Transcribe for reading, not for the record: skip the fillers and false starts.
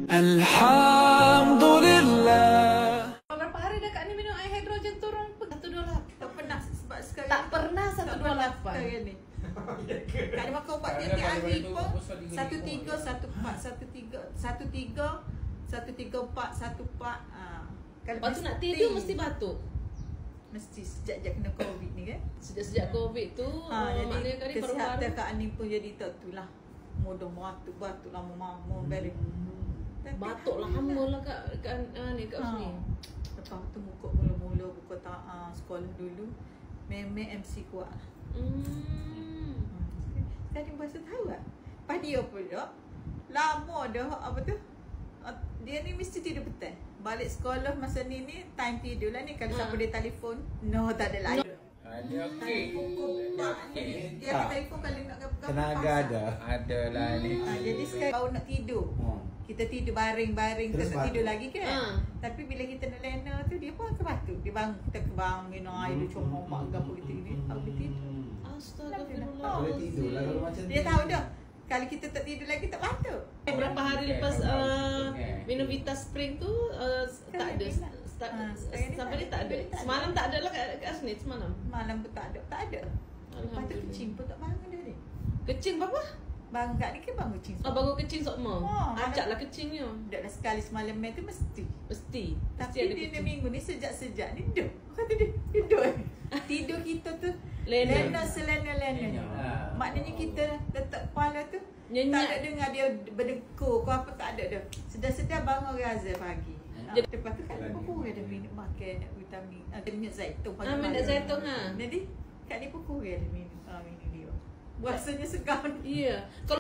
Alhamdulillah. Berapa hari dah Kak ni minum air hidrogen turun 128? Tak pernah sebab sekarang Tak pernah 128. sekarang ni. Kak ni makan ubat tiap hari pun 1314. Lepas tu nak tidur mesti batuk. Mesti sejak kena COVID ni kan. Sejak COVID tu maknanya kali kesihatan paru-paru. Kak Ani pun jadi tak tu lah. Mudah batuk lama-lama balik. Batuk lama lah kat ni kat sini. Lepas tu buka mula-mula buka sekolah dulu. Memang MC kuat lah. Tadi bahasa tahu tak? Pada dia pula lama dah apa tu? Dia ni mesti tidur petang. Balik sekolah masa ni time tidur lah ni. Kalau siapa dia telefon, no tak ada lagi. Ada okey. Dia telefon kalau nak Tenaga ada. Ada lah ni. Jadi sekarang baru nak tidur. Kita tidur baring-baring, kita tak tidur lagi kan. Tapi bila kita nak lena tu dia pun akan batuk. Dia bangun, kita kebang minum air dia cuma mak gapo kita ni. Aku tidur. Astagfirullah. Boleh tidur lah kalau macam Dia tahu dah. Kalau kita tak tidur lagi tak batuk. Berapa hari lepas minum Vita Spring tu tak ada. Sampai ni tak ada. Semalam tak ada lah kat sini semalam. Malam pun tak ada. Lepas tu kecing pun tak bangun dah ni. Kecing apa? Bangun kat ni ke bangun kecing. Bangun kecing sokma. Acak lah kecingnya. Dah sekali semalam tu mesti. Mesti Tapi ada dia kecing. minggu ni sejak ni duduk. Kata dia duduk. Tidur kita tu lena selena-lena. Maknanya kita letak kepala tu Nyenyak. tak ada dengar dia berdekur ke apa, tak ada dah. Sedar-sedar bangun Raza pagi. Lepas tu kan pun ada minum makan vitamin minyak zaitun pagi. Minyak zaitun Jadi kat ni pun kurang ada minum dia. Rasanya segar. Ya. Kalau